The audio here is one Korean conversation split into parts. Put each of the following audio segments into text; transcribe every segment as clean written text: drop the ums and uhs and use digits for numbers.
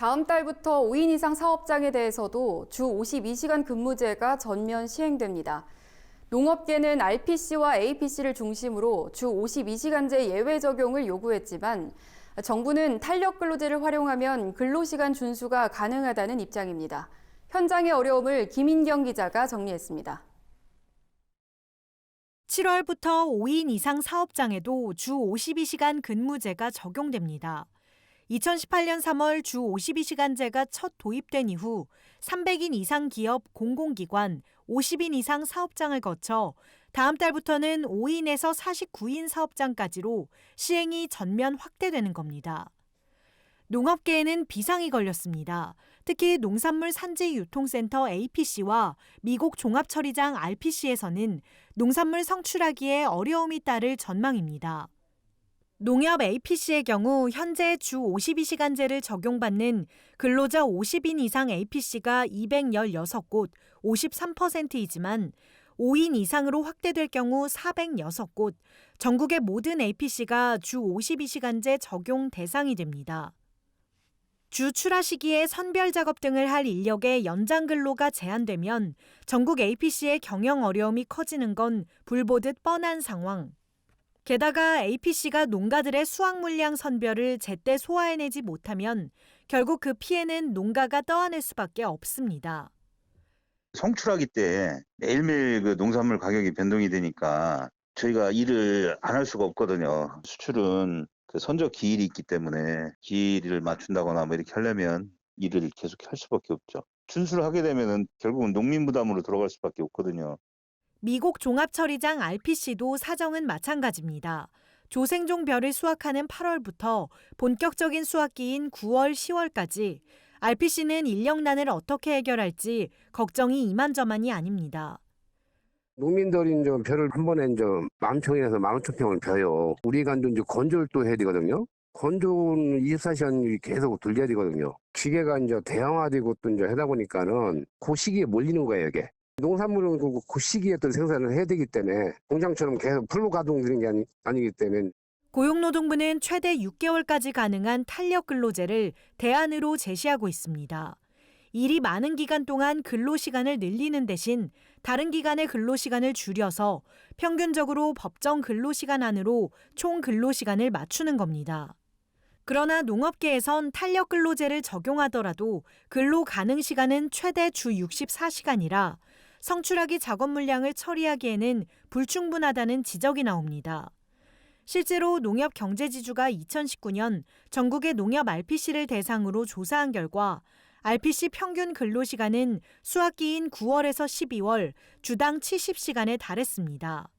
다음 달부터 5인 이상 사업장에 대해서도 주 52시간 근무제가 전면 시행됩니다. 농업계는 RPC와 APC를 중심으로 주 52시간제 예외 적용을 요구했지만 정부는 탄력 근로제를 활용하면 근로시간 준수가 가능하다는 입장입니다. 현장의 어려움을 김인경 기자가 정리했습니다. 7월부터 5인 이상 사업장에도 주 52시간 근무제가 적용됩니다. 2018년 3월 주 52시간제가 첫 도입된 이후 300인 이상 기업 공공기관 50인 이상 사업장을 거쳐 다음 달부터는 5인에서 49인 사업장까지로 시행이 전면 확대되는 겁니다. 농업계에는 비상이 걸렸습니다. 특히 농산물 산지 유통센터 APC와 미국 종합처리장 RPC에서는 농산물 성출하기에 어려움이 따를 전망입니다. 농협 APC의 경우 현재 주 52시간제를 적용받는 근로자 50인 이상 APC가 216곳, 53%이지만 5인 이상으로 확대될 경우 406곳, 전국의 모든 APC가 주 52시간제 적용 대상이 됩니다. 주 출하 시기에 선별 작업 등을 할 인력의 연장 근로가 제한되면 전국 APC의 경영 어려움이 커지는 건 불보듯 뻔한 상황. 게다가 APC가 농가들의 수확 물량 선별을 제때 소화해내지 못하면 결국 그 피해는 농가가 떠안을 수밖에 없습니다. 성출하기 때 매일매일 그 농산물 가격이 변동이 되니까 저희가 일을 안 할 수가 없거든요. 수출은 그 선적 기일이 있기 때문에 기일을 맞춘다거나 뭐 이렇게 하려면 일을 계속 할 수밖에 없죠. 준수를 하게 되면은 결국은 농민 부담으로 들어갈 수밖에 없거든요. 미국 종합처리장 RPC도 사정은 마찬가지입니다. 조생종별을 수확하는 8월부터 본격적인 수확기인 9월, 10월까지 RPC는 인력난을 어떻게 해결할지 걱정이 이만저만이 아닙니다. 농민들이 이제 벼를 한 번에 이제 10,000평에서 15,000평을 벼요. 우리가 이제 건조를 또 해야 되거든요. 건조는 24시간 계속 돌려야 되거든요. 기계가 이제 대형화되고 또 이제 하다 보니까는 그 시기에 몰리는 거예요, 이게. 농산물은 그 시기에 또 생산을 해야 되기 때문에 공장처럼 계속 풀로 가동되는 게 아니기 때문에. 고용노동부는 최대 6개월까지 가능한 탄력 근로제를 대안으로 제시하고 있습니다. 일이 많은 기간 동안 근로시간을 늘리는 대신 다른 기간의 근로시간을 줄여서 평균적으로 법정 근로시간 안으로 총 근로시간을 맞추는 겁니다. 그러나 농업계에선 탄력 근로제를 적용하더라도 근로 가능 시간은 최대 주 64시간이라 성출하기 작업 물량을 처리하기에는 불충분하다는 지적이 나옵니다. 실제로 농협경제지주가 2019년 전국의 농협 RPC를 대상으로 조사한 결과 RPC 평균 근로시간은 수확기인 9월에서 12월 주당 70시간에 달했습니다.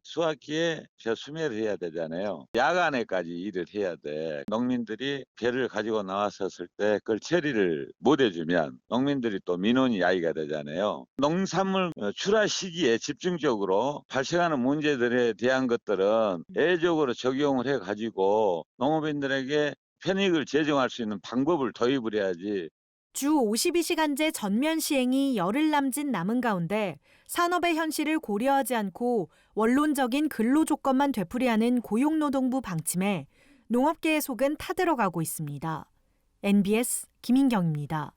수확기에 벼 수매를 해야 되잖아요. 야간에까지 일을 해야 돼. 농민들이 벼를 가지고 나왔었을 때 그걸 처리를 못 해주면 농민들이 또 민원이 야기가 되잖아요. 농산물 출하 시기에 집중적으로 발생하는 문제들에 대한 것들은 예외적으로 적용을 해가지고 농업인들에게 편익을 제공할 수 있는 방법을 도입을 해야지. 주 52시간제 전면 시행이 열흘 남짓 남은 가운데 산업의 현실을 고려하지 않고 원론적인 근로 조건만 되풀이하는 고용노동부 방침에 농업계의 속은 타들어가고 있습니다. NBS 김인경입니다.